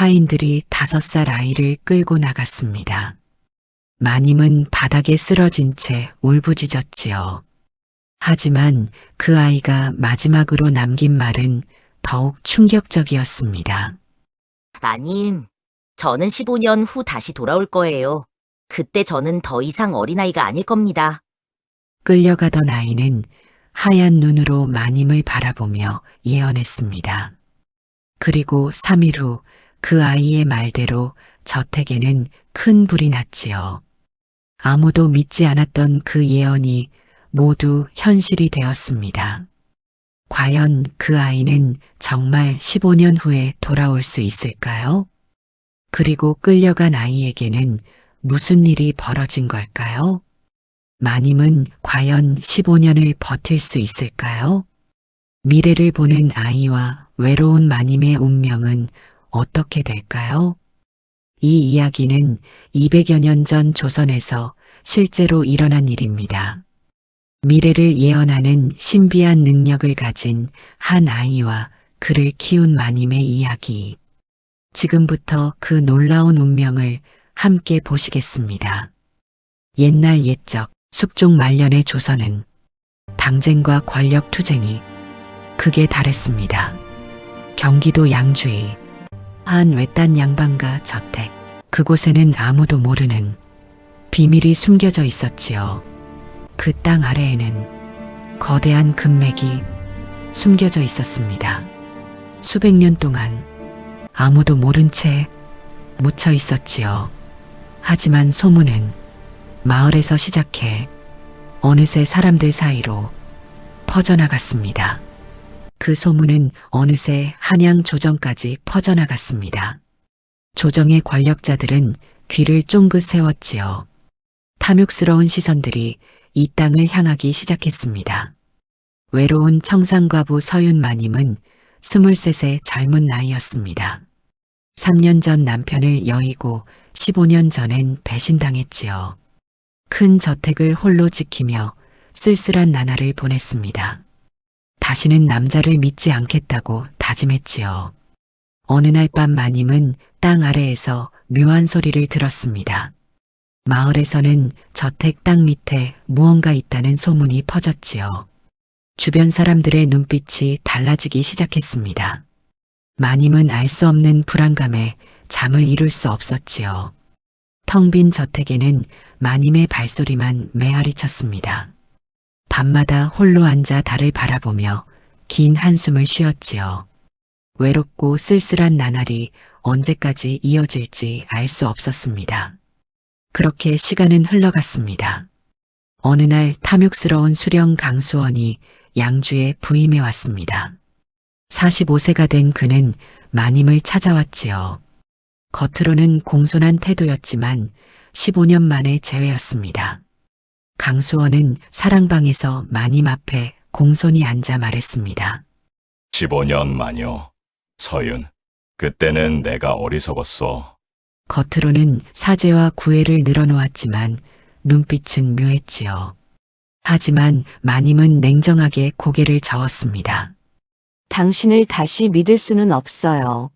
하인들이 5살 아이를 끌고 나갔습니다. 마님은 바닥에 쓰러진 채 울부짖었지요. 하지만 그 아이가 마지막으로 남긴 말은 더욱 충격적이었습니다. 마님, 저는 15년 후 다시 돌아올 거예요. 그때 저는 더 이상 어린아이가 아닐 겁니다. 끌려가던 아이는 하얀 눈으로 마님을 바라보며 예언했습니다. 그리고 3일 후 그 아이의 말대로 저택에는 큰 불이 났지요. 아무도 믿지 않았던 그 예언이 모두 현실이 되었습니다. 과연 그 아이는 정말 15년 후에 돌아올 수 있을까요? 그리고 끌려간 아이에게는 무슨 일이 벌어진 걸까요? 마님은 과연 15년을 버틸 수 있을까요? 미래를 보는 아이와 외로운 마님의 운명은 어떻게 될까요? 이 이야기는 200여 년 전 조선에서 실제로 일어난 일입니다. 미래를 예언하는 신비한 능력을 가진 한 아이와 그를 키운 마님의 이야기. 지금부터 그 놀라운 운명을 함께 보시겠습니다. 옛날 옛적 숙종 말년의 조선은 당쟁과 권력 투쟁이 극에 달했습니다. 경기도 양주의 한 외딴 양반가 저택, 그곳에는 아무도 모르는 비밀이 숨겨져 있었지요. 그 땅 아래에는 거대한 금맥이 숨겨져 있었습니다. 수백 년 동안 아무도 모른 채 묻혀 있었지요. 하지만 소문은 마을에서 시작해 어느새 사람들 사이로 퍼져나갔습니다. 그 소문은 어느새 한양 조정까지 퍼져나갔습니다. 조정의 권력자들은 귀를 쫑긋 세웠지요. 탐욕스러운 시선들이 이 땅을 향하기 시작했습니다. 외로운 청상과부 서윤마님은 23세 젊은 나이였습니다. 3년 전 남편을 여의고 15년 전엔 배신당했지요. 큰 저택을 홀로 지키며 쓸쓸한 나날을 보냈습니다. 다시는 남자를 믿지 않겠다고 다짐했지요. 어느 날 밤 마님은 땅 아래에서 묘한 소리를 들었습니다. 마을에서는 저택 땅 밑에 무언가 있다는 소문이 퍼졌지요. 주변 사람들의 눈빛이 달라지기 시작했습니다. 마님은 알 수 없는 불안감에 잠을 이룰 수 없었지요. 텅 빈 저택에는 마님의 발소리만 메아리쳤습니다. 밤마다 홀로 앉아 달을 바라보며 긴 한숨을 쉬었지요. 외롭고 쓸쓸한 나날이 언제까지 이어질지 알 수 없었습니다. 그렇게 시간은 흘러갔습니다. 어느 날 탐욕스러운 수령 강수원이 양주에 부임해 왔습니다. 45세가 된 그는 마님을 찾아왔지요. 겉으로는 공손한 태도였지만 15년 만의 재회였습니다. 강수원은 사랑방에서 마님 앞에 공손히 앉아 말했습니다. 15년 만요. 서윤, 그때는 내가 어리석었어. 겉으로는 사죄와 구애를 늘어놓았지만 눈빛은 묘했지요. 하지만 마님은 냉정하게 고개를 저었습니다. 당신을 다시 믿을 수는 없어요.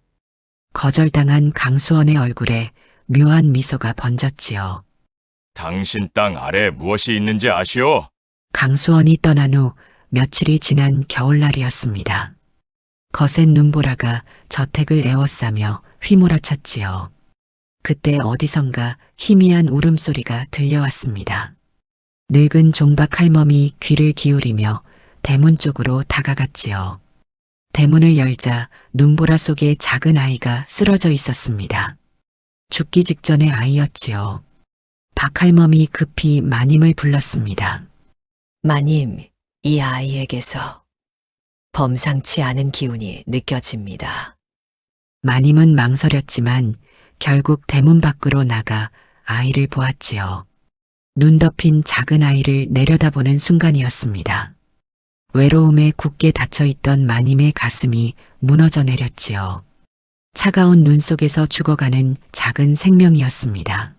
거절당한 강수원의 얼굴에 묘한 미소가 번졌지요. 당신 땅 아래 무엇이 있는지 아시오? 강수원이 떠난 후 며칠이 지난 겨울날이었습니다. 거센 눈보라가 저택을 에워싸며 휘몰아쳤지요. 그때 어디선가 희미한 울음소리가 들려왔습니다. 늙은 종박 할멈이 귀를 기울이며 대문 쪽으로 다가갔지요. 대문을 열자 눈보라 속에 작은 아이가 쓰러져 있었습니다. 죽기 직전의 아이였지요. 박할멈이 급히 마님을 불렀습니다. 마님, 이 아이에게서 범상치 않은 기운이 느껴집니다. 마님은 망설였지만 결국 대문 밖으로 나가 아이를 보았지요. 눈 덮인 작은 아이를 내려다보는 순간이었습니다. 외로움에 굳게 닫혀있던 마님의 가슴이 무너져 내렸지요. 차가운 눈 속에서 죽어가는 작은 생명이었습니다.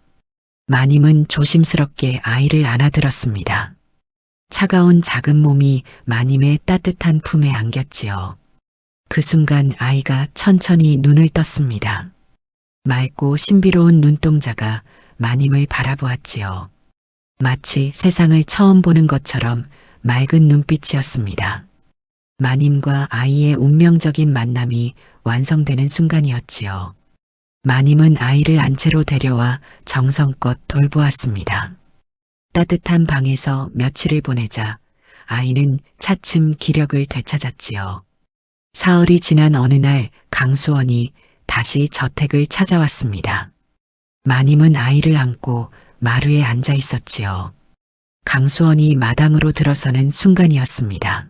마님은 조심스럽게 아이를 안아들었습니다. 차가운 작은 몸이 마님의 따뜻한 품에 안겼지요. 그 순간 아이가 천천히 눈을 떴습니다. 맑고 신비로운 눈동자가 마님을 바라보았지요. 마치 세상을 처음 보는 것처럼 맑은 눈빛이었습니다. 마님과 아이의 운명적인 만남이 완성되는 순간이었지요. 마님은 아이를 안채로 데려와 정성껏 돌보았습니다. 따뜻한 방에서 며칠을 보내자 아이는 차츰 기력을 되찾았지요. 사흘이 지난 어느 날 강수원이 다시 저택을 찾아왔습니다. 마님은 아이를 안고 마루에 앉아 있었지요. 강수원이 마당으로 들어서는 순간이었습니다.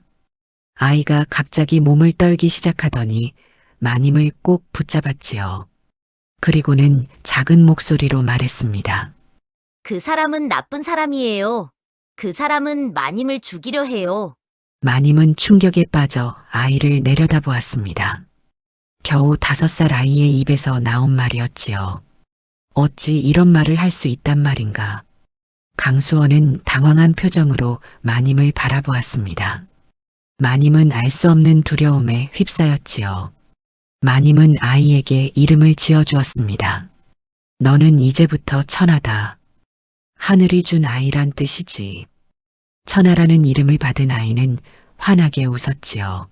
아이가 갑자기 몸을 떨기 시작하더니 마님을 꼭 붙잡았지요. 그리고는 작은 목소리로 말했습니다. 그 사람은 나쁜 사람이에요. 그 사람은 마님을 죽이려 해요. 마님은 충격에 빠져 아이를 내려다보았습니다. 겨우 5살 아이의 입에서 나온 말이었지요. 어찌 이런 말을 할 수 있단 말인가. 강수원은 당황한 표정으로 마님을 바라보았습니다. 마님은 알 수 없는 두려움에 휩싸였지요. 마님은 아이에게 이름을 지어주었습니다. 너는 이제부터 천하다. 하늘이 준 아이란 뜻이지. 천하라는 이름을 받은 아이는 환하게 웃었지요.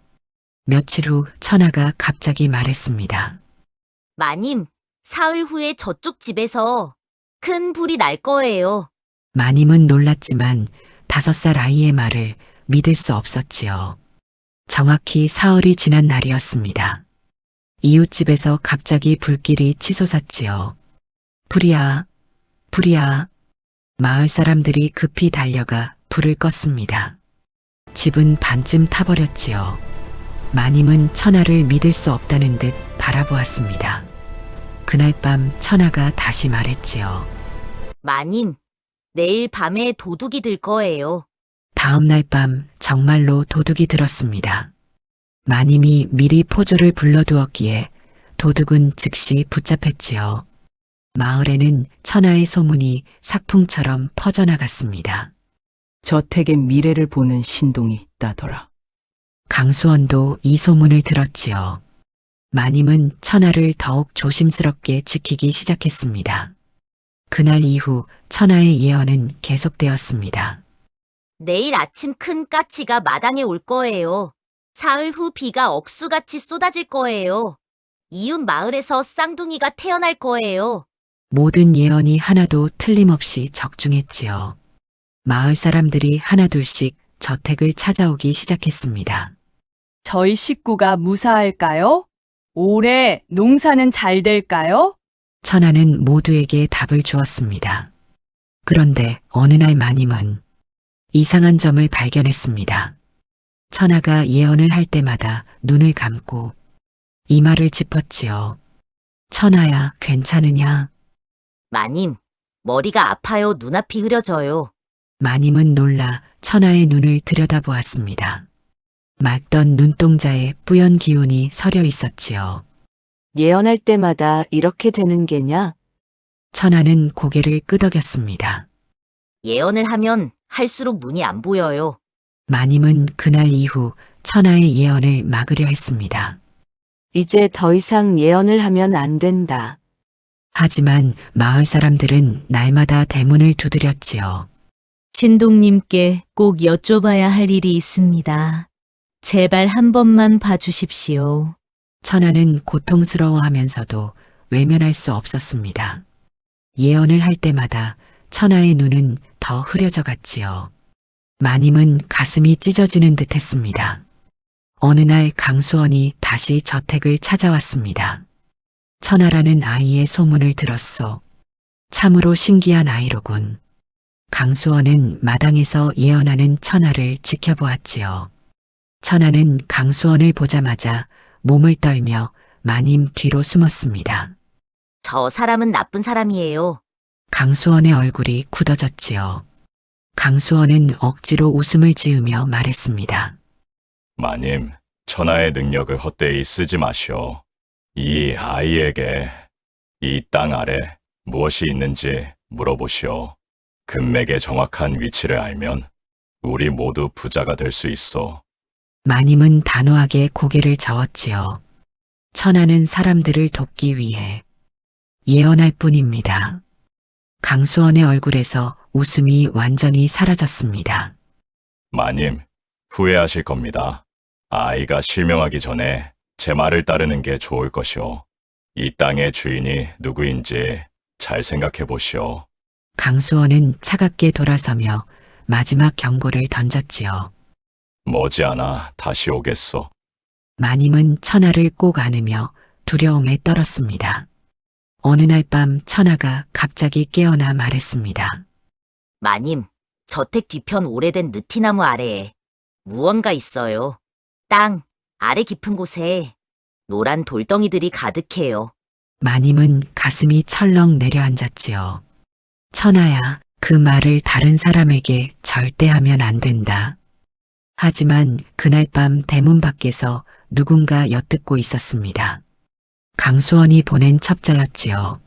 며칠 후 천하가 갑자기 말했습니다. 마님, 사흘 후에 저쪽 집에서 큰 불이 날 거예요. 마님은 놀랐지만 5살 아이의 말을 믿을 수 없었지요. 정확히 사흘이 지난 날이었습니다. 이웃집에서 갑자기 불길이 치솟았지요. 불이야, 불이야. 마을 사람들이 급히 달려가 불을 껐습니다. 집은 반쯤 타버렸지요. 마님은 천하를 믿을 수 없다는 듯 바라보았습니다. 그날 밤 천하가 다시 말했지요. 마님, 내일 밤에 도둑이 들 거예요. 다음 날 밤 정말로 도둑이 들었습니다. 마님이 미리 포조를 불러두었기에 도둑은 즉시 붙잡혔지요. 마을에는 천하의 소문이 삭풍처럼 퍼져나갔습니다. 저택의 미래를 보는 신동이 있다더라. 강수원도 이 소문을 들었지요. 마님은 천하를 더욱 조심스럽게 지키기 시작했습니다. 그날 이후 천하의 예언은 계속되었습니다. 내일 아침 큰 까치가 마당에 올 거예요. 사흘 후 비가 억수같이 쏟아질 거예요. 이웃 마을에서 쌍둥이가 태어날 거예요. 모든 예언이 하나도 틀림없이 적중했지요. 마을 사람들이 하나둘씩 저택을 찾아오기 시작했습니다. 저희 식구가 무사할까요? 올해 농사는 잘 될까요? 천하는 모두에게 답을 주었습니다. 그런데 어느 날 마님은 이상한 점을 발견했습니다. 천하가 예언을 할 때마다 눈을 감고 이마를 짚었지요. 천하야, 괜찮으냐? 마님, 머리가 아파요. 눈앞이 흐려져요. 마님은 놀라 천하의 눈을 들여다보았습니다. 맑던 눈동자에 뿌연 기운이 서려 있었지요. 예언할 때마다 이렇게 되는 게냐? 천하는 고개를 끄덕였습니다. 예언을 하면 할수록 눈이 안 보여요. 마님은 그날 이후 천하의 예언을 막으려 했습니다. 이제 더 이상 예언을 하면 안 된다. 하지만 마을 사람들은 날마다 대문을 두드렸지요. 신동님께 꼭 여쭤봐야 할 일이 있습니다. 제발 한 번만 봐주십시오. 천하는 고통스러워하면서도 외면할 수 없었습니다. 예언을 할 때마다 천하의 눈은 더 흐려져 갔지요. 마님은 가슴이 찢어지는 듯 했습니다. 어느 날 강수원이 다시 저택을 찾아왔습니다. 천하라는 아이의 소문을 들었소. 참으로 신기한 아이로군. 강수원은 마당에서 예언하는 천하를 지켜보았지요. 천하는 강수원을 보자마자 몸을 떨며 마님 뒤로 숨었습니다. 저 사람은 나쁜 사람이에요. 강수원의 얼굴이 굳어졌지요. 강수원은 억지로 웃음을 지으며 말했습니다. 마님, 천하의 능력을 헛되이 쓰지 마시오. 이 아이에게 이 땅 아래 무엇이 있는지 물어보시오. 금맥의 정확한 위치를 알면 우리 모두 부자가 될 수 있어. 마님은 단호하게 고개를 저었지요. 천하는 사람들을 돕기 위해 예언할 뿐입니다. 강수원의 얼굴에서 웃음이 완전히 사라졌습니다. 마님, 후회하실 겁니다. 아이가 실명하기 전에 제 말을 따르는 게 좋을 것이오. 이 땅의 주인이 누구인지 잘 생각해 보시오. 강수원은 차갑게 돌아서며 마지막 경고를 던졌지요. 머지않아 다시 오겠소. 마님은 천하를 꼭 안으며 두려움에 떨었습니다. 어느 날 밤 천하가 갑자기 깨어나 말했습니다. 마님, 저택 뒤편 오래된 느티나무 아래에 무언가 있어요. 땅 아래 깊은 곳에 노란 돌덩이들이 가득해요. 마님은 가슴이 철렁 내려앉았지요. 천하야, 그 말을 다른 사람에게 절대 하면 안 된다. 하지만 그날 밤 대문 밖에서 누군가 엿듣고 있었습니다. 강수원이 보낸 첩자였지요.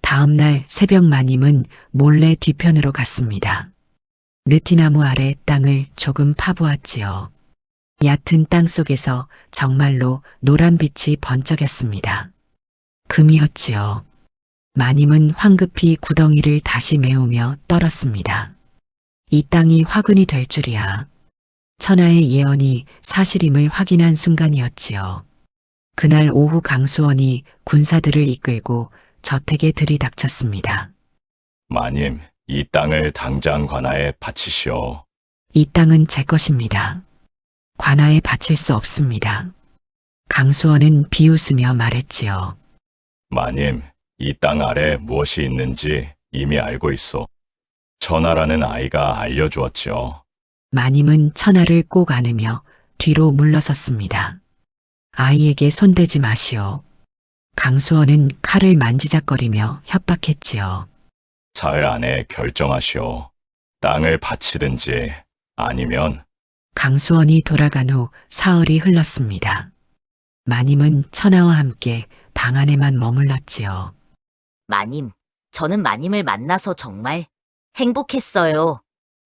다음 날 새벽 마님은 몰래 뒤편으로 갔습니다. 느티나무 아래 땅을 조금 파보았지요. 얕은 땅 속에서 정말로 노란 빛이 번쩍였습니다. 금이었지요. 마님은 황급히 구덩이를 다시 메우며 떨었습니다. 이 땅이 화근이 될 줄이야. 천하의 예언이 사실임을 확인한 순간이었지요. 그날 오후 강수원이 군사들을 이끌고 저택에 들이닥쳤습니다. 마님, 이 땅을 당장 관아에 바치시오. 이 땅은 제 것입니다. 관아에 바칠 수 없습니다. 강수원은 비웃으며 말했지요. 마님, 이 땅 아래 무엇이 있는지 이미 알고 있어. 천하라는 아이가 알려주었지요. 마님은 천하를 꼭 안으며 뒤로 물러섰습니다. 아이에게 손대지 마시오. 강수원은 칼을 만지작거리며 협박했지요. 사흘 안에 결정하시오. 땅을 바치든지 아니면 강수원이 돌아간 후 사흘이 흘렀습니다. 마님은 천하와 함께 방 안에만 머물렀지요. 마님, 저는 마님을 만나서 정말 행복했어요.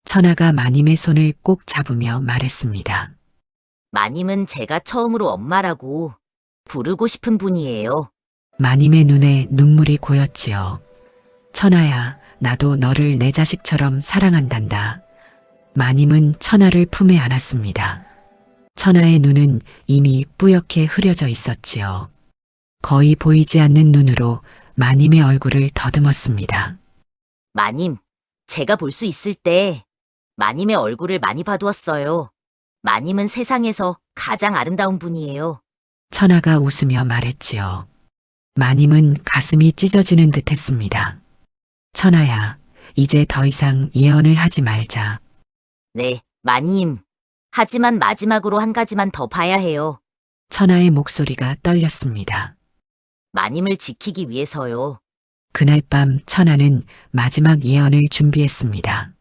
천하가 마님의 손을 꼭 잡으며 말했습니다. 마님은 제가 처음으로 엄마라고 부르고 싶은 분이에요. 마님의 눈에 눈물이 고였지요. 천하야, 나도 너를 내 자식처럼 사랑한단다. 마님은 천하를 품에 안았습니다. 천하의 눈은 이미 뿌옇게 흐려져 있었지요. 거의 보이지 않는 눈으로 마님의 얼굴을 더듬었습니다. 마님, 제가 볼 수 있을 때 마님의 얼굴을 많이 봐두었어요. 마님은 세상에서 가장 아름다운 분이에요. 천하가 웃으며 말했지요. 마님은 가슴이 찢어지는 듯 했습니다. 천하야, 이제 더 이상 예언을 하지 말자. 네, 마님. 하지만 마지막으로 한 가지만 더 봐야 해요. 천하의 목소리가 떨렸습니다. 마님을 지키기 위해서요. 그날 밤 천하는 마지막 예언을 준비했습니다.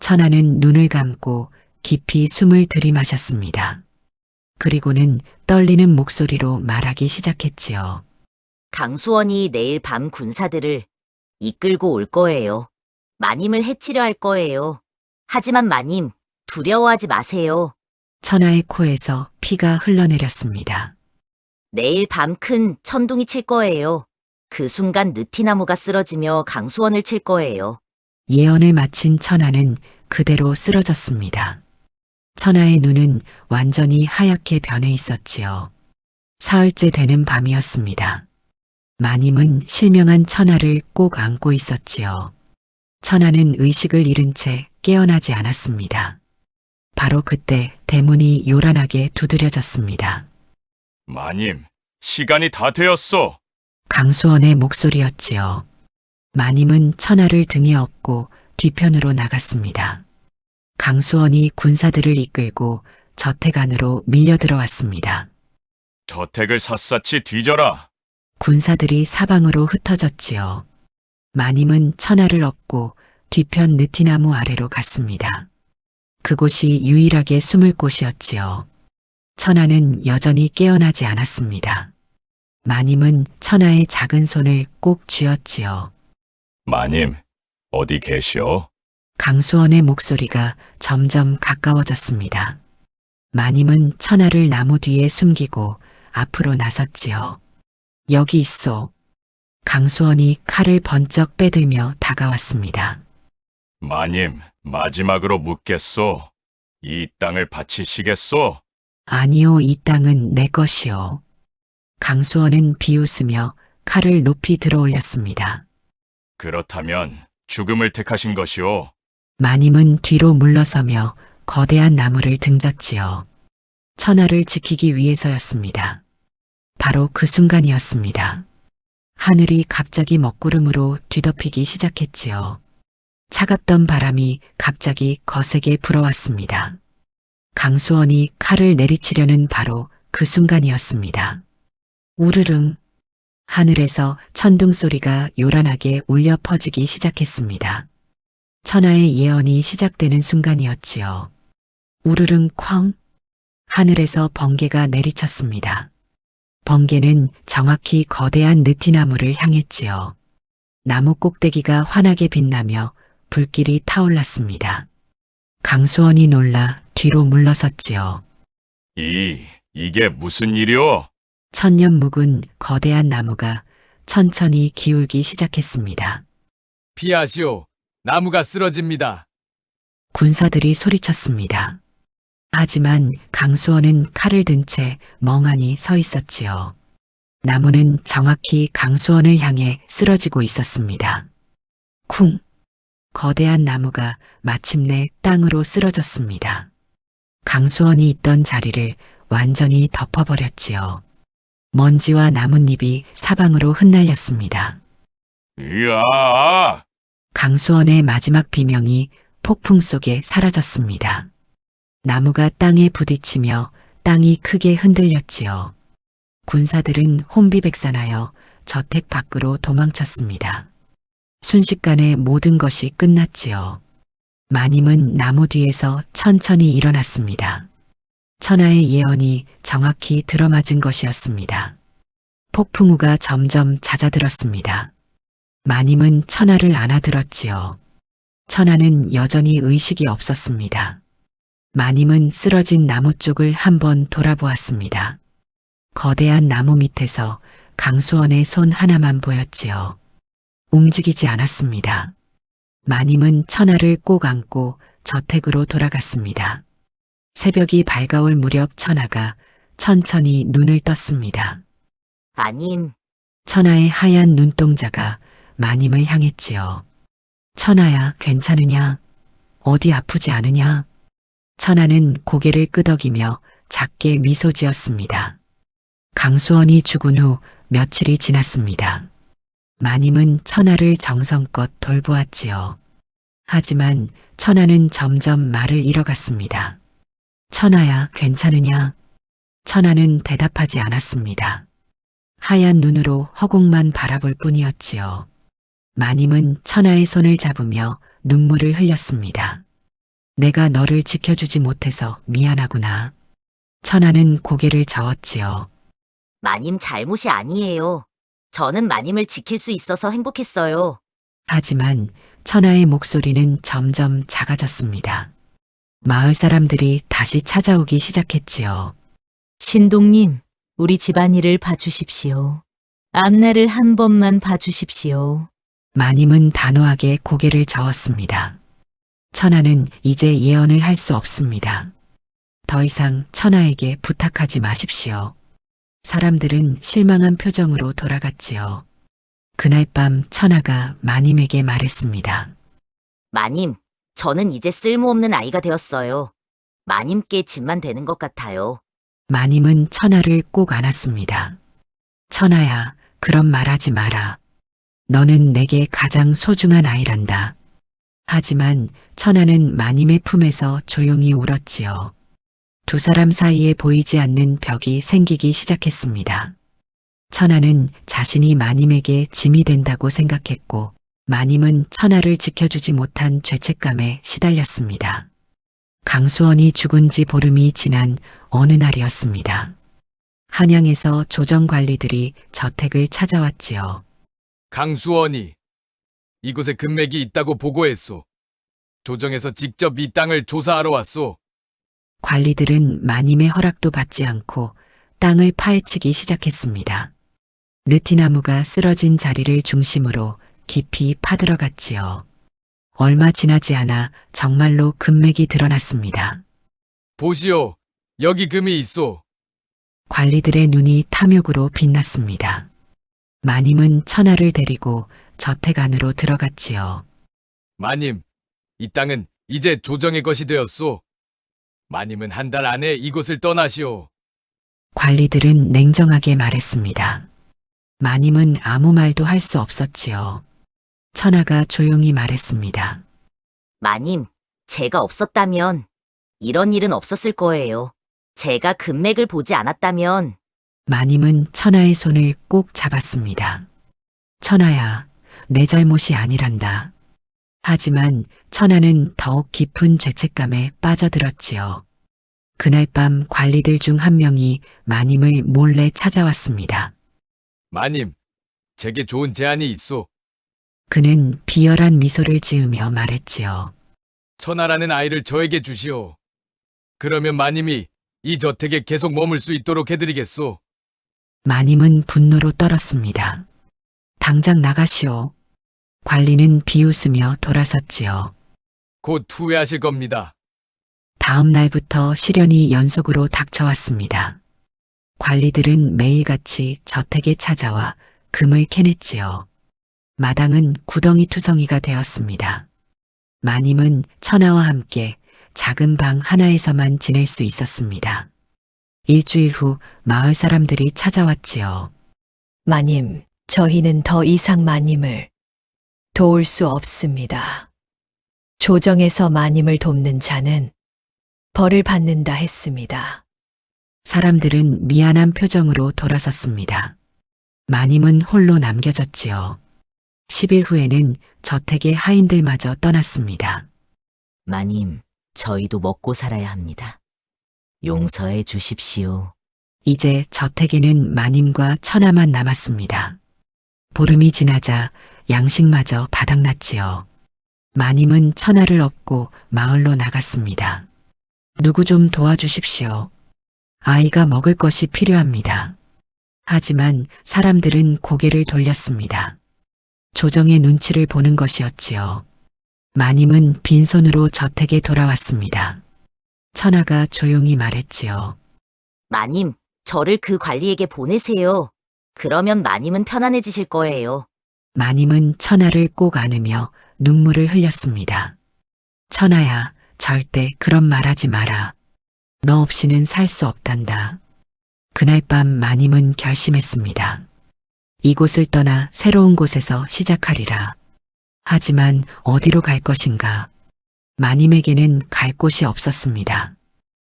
천하는 눈을 감고 깊이 숨을 들이마셨습니다. 그리고는 떨리는 목소리로 말하기 시작했지요. 강수원이 내일 밤 군사들을 이끌고 올 거예요. 마님을 해치려 할 거예요. 하지만 마님, 두려워하지 마세요. 천하의 코에서 피가 흘러내렸습니다. 내일 밤 큰 천둥이 칠 거예요. 그 순간 느티나무가 쓰러지며 강수원을 칠 거예요. 예언을 마친 천하는 그대로 쓰러졌습니다. 천하의 눈은 완전히 하얗게 변해 있었지요. 사흘째 되는 밤이었습니다. 마님은 실명한 천하를 꼭 안고 있었지요. 천하는 의식을 잃은 채 깨어나지 않았습니다. 바로 그때 대문이 요란하게 두드려졌습니다. 마님, 시간이 다 되었소. 강수원의 목소리였지요. 마님은 천하를 등에 업고 뒤편으로 나갔습니다. 강수원이 군사들을 이끌고 저택 안으로 밀려 들어왔습니다. 저택을 샅샅이 뒤져라. 군사들이 사방으로 흩어졌지요. 마님은 천하를 업고 뒤편 느티나무 아래로 갔습니다. 그곳이 유일하게 숨을 곳이었지요. 천하는 여전히 깨어나지 않았습니다. 마님은 천하의 작은 손을 꼭 쥐었지요. 마님, 어디 계시오? 강수원의 목소리가 점점 가까워졌습니다. 마님은 천하를 나무 뒤에 숨기고 앞으로 나섰지요. 여기 있소. 강수원이 칼을 번쩍 빼들며 다가왔습니다. 마님, 마지막으로 묻겠소. 이 땅을 바치시겠소? 아니요, 이 땅은 내 것이요. 강수원은 비웃으며 칼을 높이 들어 올렸습니다. 그렇다면 죽음을 택하신 것이오. 마님은 뒤로 물러서며 거대한 나무를 등졌지요. 천하를 지키기 위해서였습니다. 바로 그 순간이었습니다. 하늘이 갑자기 먹구름으로 뒤덮이기 시작했지요. 차갑던 바람이 갑자기 거세게 불어왔습니다. 강수원이 칼을 내리치려는 바로 그 순간이었습니다. 우르릉. 하늘에서 천둥 소리가 요란하게 울려 퍼지기 시작했습니다. 천하의 예언이 시작되는 순간이었지요. 우르릉 쾅. 하늘에서 번개가 내리쳤습니다. 번개는 정확히 거대한 느티나무를 향했지요. 나무 꼭대기가 환하게 빛나며 불길이 타올랐습니다. 강수원이 놀라 뒤로 물러섰지요. 이게 무슨 일이오? 천년 묵은 거대한 나무가 천천히 기울기 시작했습니다. 피하시오. 나무가 쓰러집니다. 군사들이 소리쳤습니다. 하지만 강수원은 칼을 든 채 멍하니 서 있었지요. 나무는 정확히 강수원을 향해 쓰러지고 있었습니다. 쿵! 거대한 나무가 마침내 땅으로 쓰러졌습니다. 강수원이 있던 자리를 완전히 덮어버렸지요. 먼지와 나뭇잎이 사방으로 흩날렸습니다. 이야! 강수원의 마지막 비명이 폭풍 속에 사라졌습니다. 나무가 땅에 부딪히며 땅이 크게 흔들렸지요. 군사들은 혼비백산하여 저택 밖으로 도망쳤습니다. 순식간에 모든 것이 끝났지요. 마님은 나무 뒤에서 천천히 일어났습니다. 천하의 예언이 정확히 들어맞은 것이었습니다. 폭풍우가 점점 잦아들었습니다. 마님은 천하를 안아들었지요. 천하는 여전히 의식이 없었습니다. 마님은 쓰러진 나무 쪽을 한번 돌아보았습니다. 거대한 나무 밑에서 강수원의 손 하나만 보였지요. 움직이지 않았습니다. 마님은 천하를 꼭 안고 저택으로 돌아갔습니다. 새벽이 밝아올 무렵 천하가 천천히 눈을 떴습니다. 마님, 천하의 하얀 눈동자가 마님을 향했지요. 천하야, 괜찮으냐? 어디 아프지 않으냐? 천하는 고개를 끄덕이며 작게 미소 지었습니다. 강수원이 죽은 후 며칠이 지났습니다. 마님은 천하를 정성껏 돌보았지요. 하지만 천하는 점점 말을 잃어갔습니다. 천하야, 괜찮으냐? 천하는 대답하지 않았습니다. 하얀 눈으로 허공만 바라볼 뿐이었지요. 마님은 천하의 손을 잡으며 눈물을 흘렸습니다. 내가 너를 지켜주지 못해서 미안하구나. 천하는 고개를 저었지요. 마님 잘못이 아니에요. 저는 마님을 지킬 수 있어서 행복했어요. 하지만 천하의 목소리는 점점 작아졌습니다. 마을 사람들이 다시 찾아오기 시작했지요. 신동님, 우리 집안일을 봐주십시오. 앞날을 한 번만 봐주십시오. 마님은 단호하게 고개를 저었습니다. 천하는 이제 예언을 할 수 없습니다. 더 이상 천하에게 부탁하지 마십시오. 사람들은 실망한 표정으로 돌아갔지요. 그날 밤 천하가 마님에게 말했습니다. 마님, 저는 이제 쓸모없는 아이가 되었어요. 마님께 짐만 되는 것 같아요. 마님은 천하를 꼭 안았습니다. 천하야, 그런 말하지 마라. 너는 내게 가장 소중한 아이란다. 하지만 천하는 마님의 품에서 조용히 울었지요. 두 사람 사이에 보이지 않는 벽이 생기기 시작했습니다. 천하는 자신이 마님에게 짐이 된다고 생각했고, 마님은 천하를 지켜주지 못한 죄책감에 시달렸습니다. 강수원이 죽은 지 보름이 지난 어느 날이었습니다. 한양에서 조정관리들이 저택을 찾아왔지요. 강수원이 이곳에 금맥이 있다고 보고했소. 조정에서 직접 이 땅을 조사하러 왔소. 관리들은 마님의 허락도 받지 않고 땅을 파헤치기 시작했습니다. 느티나무가 쓰러진 자리를 중심으로 깊이 파들어갔지요. 얼마 지나지 않아 정말로 금맥이 드러났습니다. 보시오. 여기 금이 있소. 관리들의 눈이 탐욕으로 빛났습니다. 마님은 천하를 데리고 저택 안으로 들어갔지요. 마님, 이 땅은 이제 조정의 것이 되었소. 마님은 한 달 안에 이곳을 떠나시오. 관리들은 냉정하게 말했습니다. 마님은 아무 말도 할 수 없었지요. 천하가 조용히 말했습니다. 마님, 제가 없었다면 이런 일은 없었을 거예요. 제가 금맥을 보지 않았다면 마님은 천하의 손을 꼭 잡았습니다. 천하야, 내 잘못이 아니란다. 하지만 천하는 더욱 깊은 죄책감에 빠져들었지요. 그날 밤 관리들 중 한 명이 마님을 몰래 찾아왔습니다. 마님, 제게 좋은 제안이 있소. 그는 비열한 미소를 지으며 말했지요. 천하라는 아이를 저에게 주시오. 그러면 마님이 이 저택에 계속 머물 수 있도록 해드리겠소. 마님은 분노로 떨었습니다. 당장 나가시오. 관리는 비웃으며 돌아섰지요. 곧 후회하실 겁니다. 다음 날부터 시련이 연속으로 닥쳐왔습니다. 관리들은 매일같이 저택에 찾아와 금을 캐냈지요. 마당은 구덩이투성이가 되었습니다. 마님은 천하와 함께 작은 방 하나에서만 지낼 수 있었습니다. 일주일 후 마을 사람들이 찾아왔지요. 마님, 저희는 더 이상 마님을 도울 수 없습니다. 조정에서 마님을 돕는 자는 벌을 받는다 했습니다. 사람들은 미안한 표정으로 돌아섰습니다. 마님은 홀로 남겨졌지요. 10일 후에는 저택의 하인들마저 떠났습니다. 마님, 저희도 먹고 살아야 합니다. 용서해 주십시오. 이제 저택에는 마님과 천하만 남았습니다. 보름이 지나자 양식마저 바닥났지요. 마님은 천하를 업고 마을로 나갔습니다. 누구 좀 도와주십시오. 아이가 먹을 것이 필요합니다. 하지만 사람들은 고개를 돌렸습니다. 조정의 눈치를 보는 것이었지요. 마님은 빈손으로 저택에 돌아왔습니다. 천하가 조용히 말했지요. 마님, 저를 그 관리에게 보내세요. 그러면 마님은 편안해지실 거예요. 마님은 천하를 꼭 안으며 눈물을 흘렸습니다. 천하야, 절대 그런 말 하지 마라. 너 없이는 살 수 없단다. 그날 밤 마님은 결심했습니다. 이곳을 떠나 새로운 곳에서 시작하리라. 하지만 어디로 갈 것인가? 마님에게는 갈 곳이 없었습니다.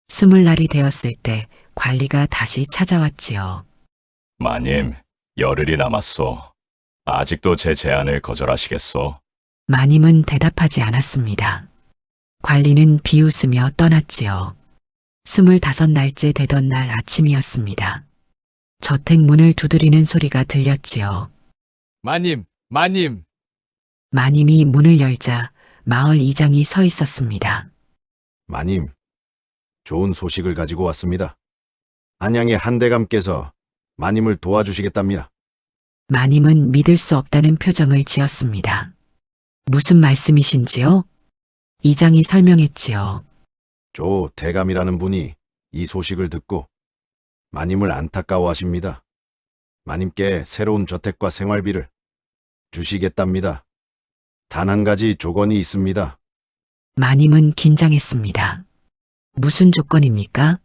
20날이 되었을 때 관리가 다시 찾아왔지요. 마님, 열흘이 남았소. 아직도 제 제안을 거절하시겠소? 마님은 대답하지 않았습니다. 관리는 비웃으며 떠났지요. 25날째 되던 날 아침이었습니다. 저택 문을 두드리는 소리가 들렸지요. 마님, 마님. 마님이 문을 열자 마을 이장이 서 있었습니다. 마님, 좋은 소식을 가지고 왔습니다. 안양의 한대감께서 마님을 도와주시겠답니다. 마님은 믿을 수 없다는 표정을 지었습니다. 무슨 말씀이신지요? 이장이 설명했지요. 조 대감이라는 분이 이 소식을 듣고 마님을 안타까워하십니다. 마님께 새로운 저택과 생활비를 주시겠답니다. 단 한 가지 조건이 있습니다. 마님은 긴장했습니다. 무슨 조건입니까?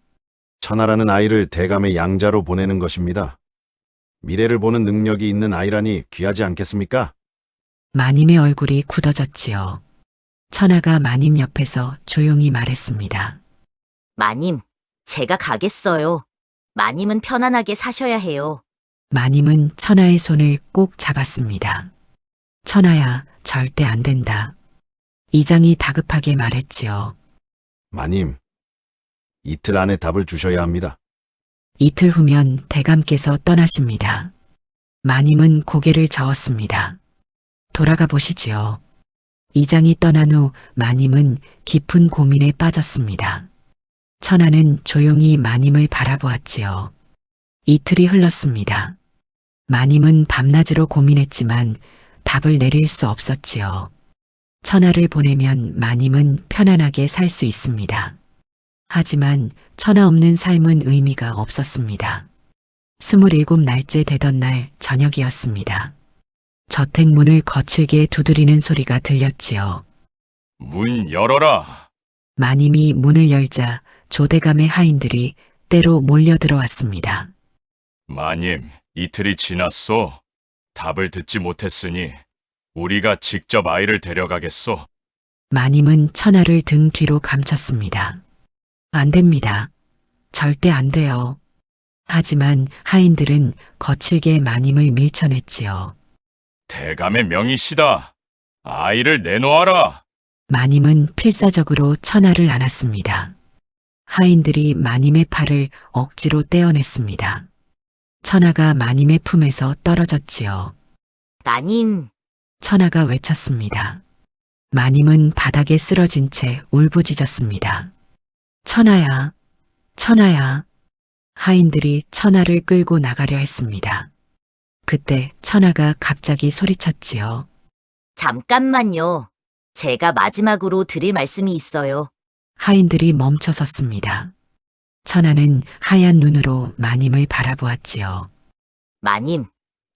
천하라는 아이를 대감의 양자로 보내는 것입니다. 미래를 보는 능력이 있는 아이라니 귀하지 않겠습니까? 마님의 얼굴이 굳어졌지요. 천하가 마님 옆에서 조용히 말했습니다. 마님, 제가 가겠어요. 마님은 편안하게 사셔야 해요. 마님은 천하의 손을 꼭 잡았습니다. 천하야, 절대 안 된다. 이장이 다급하게 말했지요. 마님, 이틀 안에 답을 주셔야 합니다. 이틀 후면 대감께서 떠나십니다. 마님은 고개를 저었습니다. 돌아가 보시지요. 이장이 떠난 후 마님은 깊은 고민에 빠졌습니다. 천하는 조용히 마님을 바라보았지요. 이틀이 흘렀습니다. 마님은 밤낮으로 고민했지만 답을 내릴 수 없었지요. 천하를 보내면 마님은 편안하게 살 수 있습니다. 하지만 천하 없는 삶은 의미가 없었습니다. 27날째 되던 날 저녁이었습니다. 저택 문을 거칠게 두드리는 소리가 들렸지요. 문 열어라. 마님이 문을 열자 조대감의 하인들이 때로 몰려 들어왔습니다. 마님, 이틀이 지났소. 답을 듣지 못했으니 우리가 직접 아이를 데려가겠소. 마님은 천하를 등 뒤로 감췄습니다. 안 됩니다. 절대 안 돼요. 하지만 하인들은 거칠게 마님을 밀쳐냈지요. 대감의 명이시다. 아이를 내놓아라. 마님은 필사적으로 천하를 안았습니다. 하인들이 마님의 팔을 억지로 떼어냈습니다. 천하가 마님의 품에서 떨어졌지요. 마님, 천하가 외쳤습니다. 마님은 바닥에 쓰러진 채 울부짖었습니다. 천하야, 천하야. 하인들이 천하를 끌고 나가려 했습니다. 그때 천하가 갑자기 소리쳤지요. 잠깐만요. 제가 마지막으로 드릴 말씀이 있어요. 하인들이 멈춰 섰습니다. 천하는 하얀 눈으로 마님을 바라보았지요. 마님,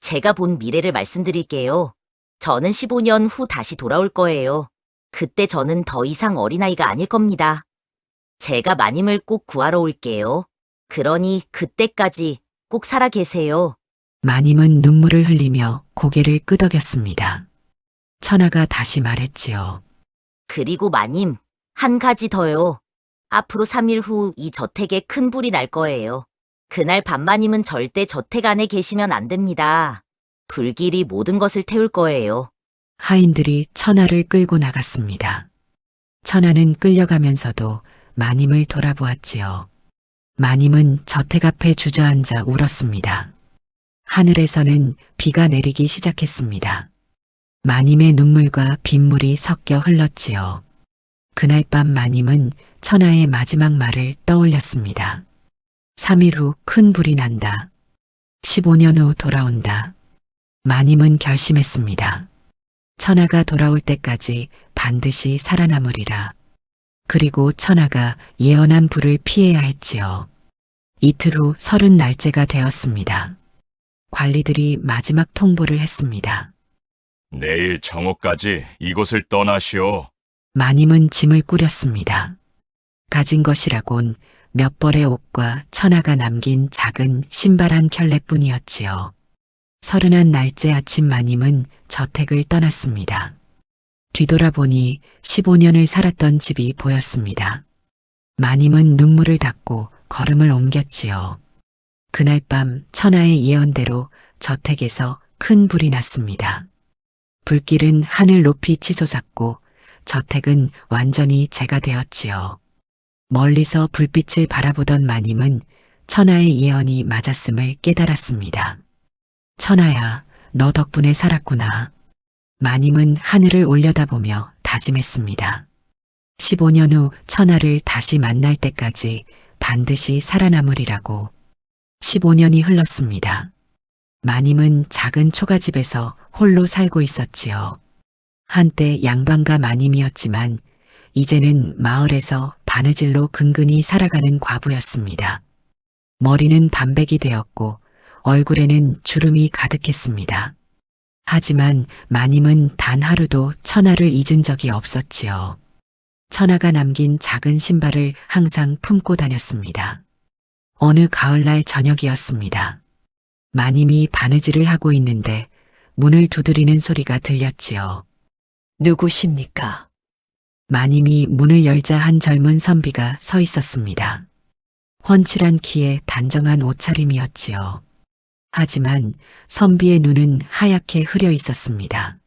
제가 본 미래를 말씀드릴게요. 저는 15년 후 다시 돌아올 거예요. 그때 저는 더 이상 어린아이가 아닐 겁니다. 제가 마님을 꼭 구하러 올게요. 그러니 그때까지 꼭 살아 계세요. 마님은 눈물을 흘리며 고개를 끄덕였습니다. 천하가 다시 말했지요. 그리고 마님, 한 가지 더요. 앞으로 3일 후 이 저택에 큰 불이 날 거예요. 그날 밤 마님은 절대 저택 안에 계시면 안 됩니다. 불길이 모든 것을 태울 거예요. 하인들이 천하를 끌고 나갔습니다. 천하는 끌려가면서도 마님을 돌아보았지요. 마님은 저택 앞에 주저앉아 울었습니다. 하늘에서는 비가 내리기 시작했습니다. 마님의 눈물과 빗물이 섞여 흘렀지요. 그날 밤 마님은 천하의 마지막 말을 떠올렸습니다. 3일 후 큰 불이 난다. 15년 후 돌아온다. 마님은 결심했습니다. 천하가 돌아올 때까지 반드시 살아남으리라. 그리고 천하가 예언한 불을 피해야 했지요. 이틀 후 30날째가 되었습니다. 관리들이 마지막 통보를 했습니다. 내일 정오까지 이곳을 떠나시오. 마님은 짐을 꾸렸습니다. 가진 것이라곤 몇 벌의 옷과 천하가 남긴 작은 신발 한 켤레뿐이었지요. 31날째 아침 마님은 저택을 떠났습니다. 뒤돌아보니 15년을 살았던 집이 보였습니다. 마님은 눈물을 닦고 걸음을 옮겼지요. 그날 밤 천하의 예언대로 저택에서 큰 불이 났습니다. 불길은 하늘 높이 치솟았고 저택은 완전히 재가 되었지요. 멀리서 불빛을 바라보던 마님은 천하의 예언이 맞았음을 깨달았습니다. 천하야, 너 덕분에 살았구나. 마님은 하늘을 올려다보며 다짐했습니다. 15년 후 천하를 다시 만날 때까지 반드시 살아남으리라고. 15년이 흘렀습니다. 마님은 작은 초가집에서 홀로 살고 있었지요. 한때 양반가 마님이었지만 이제는 마을에서 바느질로 근근히 살아가는 과부였습니다. 머리는 반백이 되었고 얼굴에는 주름이 가득했습니다. 하지만 마님은 단 하루도 천하를 잊은 적이 없었지요. 천하가 남긴 작은 신발을 항상 품고 다녔습니다. 어느 가을날 저녁이었습니다. 마님이 바느질을 하고 있는데 문을 두드리는 소리가 들렸지요. 누구십니까? 마님이 문을 열자 한 젊은 선비가 서 있었습니다. 훤칠한 키에 단정한 옷차림이었지요. 하지만 선비의 눈은 하얗게 흐려 있었습니다.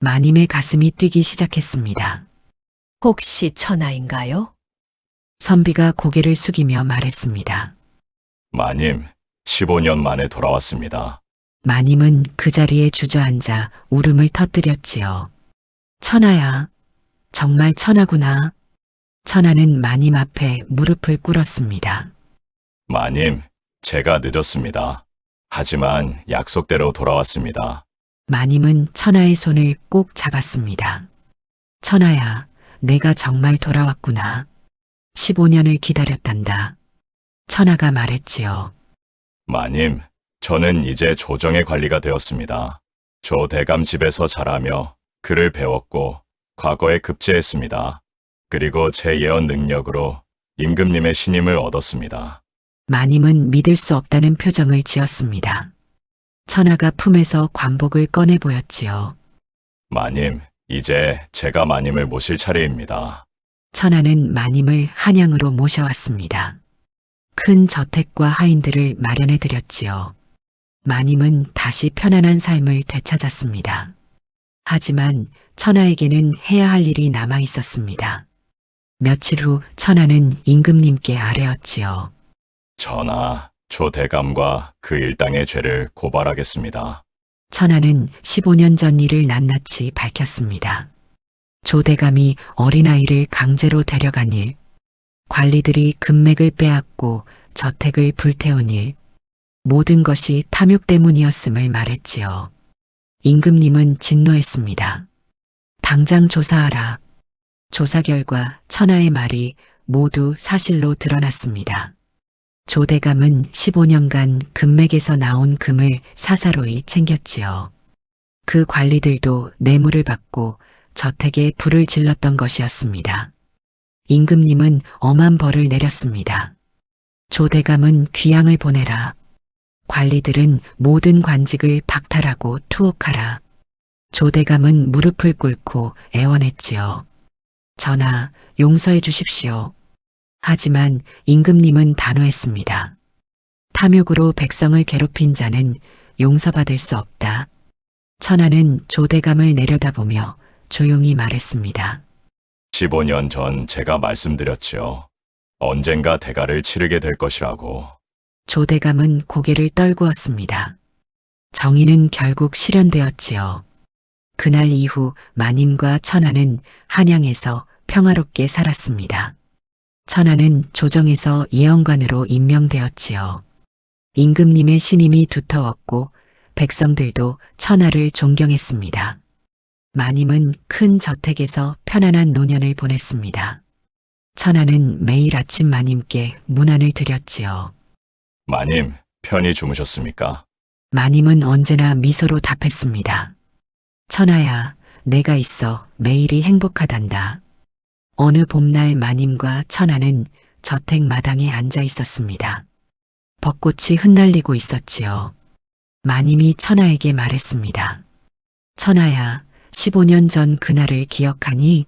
마님의 가슴이 뛰기 시작했습니다. 혹시 천하인가요? 선비가 고개를 숙이며 말했습니다. 마님, 15년 만에 돌아왔습니다. 마님은 그 자리에 주저앉아 울음을 터뜨렸지요. 천하야, 정말 천하구나. 천하는 마님 앞에 무릎을 꿇었습니다. 마님, 제가 늦었습니다. 하지만 약속대로 돌아왔습니다. 마님은 천하의 손을 꼭 잡았습니다. 천하야, 내가 정말 돌아왔구나. 15년을 기다렸단다. 천하가 말했지요. 마님, 저는 이제 조정의 관리가 되었습니다. 조 대감 집에서 자라며 글을 배웠고 과거에 급제했습니다. 그리고 제 예언 능력으로 임금님의 신임을 얻었습니다. 마님은 믿을 수 없다는 표정을 지었습니다. 천하가 품에서 관복을 꺼내 보였지요. 마님, 이제 제가 마님을 모실 차례입니다. 천하는 마님을 한양으로 모셔왔습니다. 큰 저택과 하인들을 마련해 드렸지요. 마님은 다시 편안한 삶을 되찾았습니다. 하지만 천하에게는 해야 할 일이 남아 있었습니다. 며칠 후 천하는 임금님께 아뢰었지요. 전하, 조 대감과 그 일당의 죄를 고발하겠습니다. 천하는 15년 전 일을 낱낱이 밝혔습니다. 조대감이 어린아이를 강제로 데려간 일, 관리들이 금맥을 빼앗고 저택을 불태운 일, 모든 것이 탐욕 때문이었음을 말했지요. 임금님은 진노했습니다. 당장 조사하라. 조사 결과 천하의 말이 모두 사실로 드러났습니다. 조대감은 15년간 금맥에서 나온 금을 사사로이 챙겼지요. 그 관리들도 뇌물을 받고 저택에 불을 질렀던 것이었습니다. 임금님은 엄한 벌을 내렸습니다. 조대감은 귀양을 보내라. 관리들은 모든 관직을 박탈하고 투옥하라. 조대감은 무릎을 꿇고 애원했지요. 전하, 용서해 주십시오. 하지만 임금님은 단호했습니다. 탐욕으로 백성을 괴롭힌 자는 용서받을 수 없다. 천하는 조대감을 내려다보며 조용히 말했습니다. 15년 전 제가 말씀드렸지요. 언젠가 대가를 치르게 될 것이라고. 조대감은 고개를 떨구었습니다. 정의는 결국 실현되었지요. 그날 이후 마님과 천하는 한양에서 평화롭게 살았습니다. 천하는 조정에서 예언관으로 임명되었지요. 임금님의 신임이 두터웠고 백성들도 천하를 존경했습니다. 마님은 큰 저택에서 편안한 노년을 보냈습니다. 천하는 매일 아침 마님께 문안을 드렸지요. 마님, 편히 주무셨습니까? 마님은 언제나 미소로 답했습니다. 천하야, 내가 있어 매일이 행복하단다. 어느 봄날 마님과 천하는 저택 마당에 앉아 있었습니다. 벚꽃이 흩날리고 있었지요. 마님이 천하에게 말했습니다. 천하야, 15년 전 그날을 기억하니?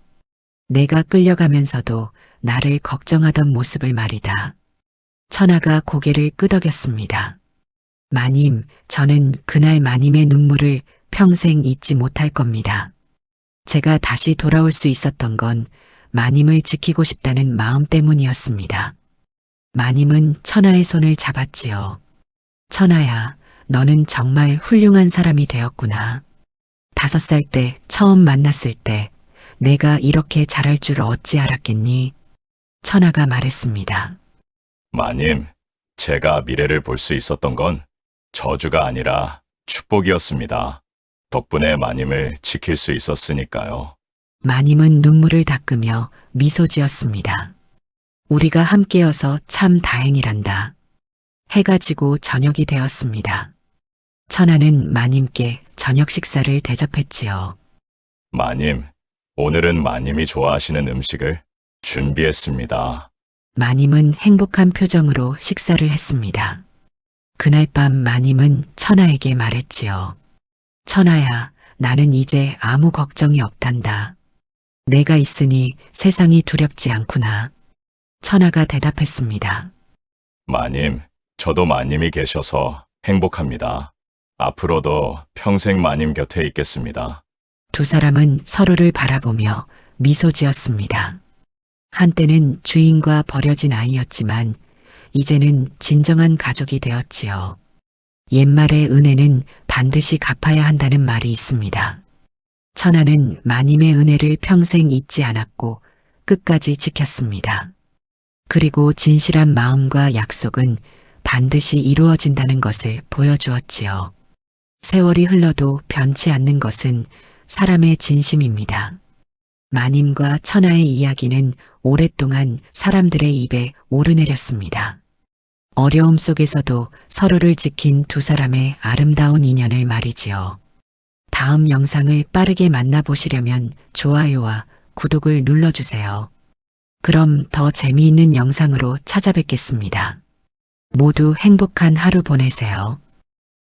내가 끌려가면서도 나를 걱정하던 모습을 말이다. 천하가 고개를 끄덕였습니다. 마님, 저는 그날 마님의 눈물을 평생 잊지 못할 겁니다. 제가 다시 돌아올 수 있었던 건 마님을 지키고 싶다는 마음 때문이었습니다. 마님은 천하의 손을 잡았지요. 천하야, 너는 정말 훌륭한 사람이 되었구나. 5살 때 처음 만났을 때 내가 이렇게 잘할 줄 어찌 알았겠니? 천하가 말했습니다. 마님, 제가 미래를 볼 수 있었던 건 저주가 아니라 축복이었습니다. 덕분에 마님을 지킬 수 있었으니까요. 마님은 눈물을 닦으며 미소 지었습니다. 우리가 함께여서 참 다행이란다. 해가 지고 저녁이 되었습니다. 천하는 마님께 저녁 식사를 대접했지요. 마님, 오늘은 마님이 좋아하시는 음식을 준비했습니다. 마님은 행복한 표정으로 식사를 했습니다. 그날 밤 마님은 천하에게 말했지요. 천하야, 나는 이제 아무 걱정이 없단다. 내가 있으니 세상이 두렵지 않구나. 천하가 대답했습니다. 마님, 저도 마님이 계셔서 행복합니다. 앞으로도 평생 마님 곁에 있겠습니다. 두 사람은 서로를 바라보며 미소 지었습니다. 한때는 주인과 버려진 아이였지만 이제는 진정한 가족이 되었지요. 옛말의 은혜는 반드시 갚아야 한다는 말이 있습니다. 천하는 마님의 은혜를 평생 잊지 않았고 끝까지 지켰습니다. 그리고 진실한 마음과 약속은 반드시 이루어진다는 것을 보여주었지요. 세월이 흘러도 변치 않는 것은 사람의 진심입니다. 마님과 천하의 이야기는 오랫동안 사람들의 입에 오르내렸습니다. 어려움 속에서도 서로를 지킨 두 사람의 아름다운 인연을 말이지요. 다음 영상을 빠르게 만나보시려면 좋아요와 구독을 눌러주세요. 그럼 더 재미있는 영상으로 찾아뵙겠습니다. 모두 행복한 하루 보내세요.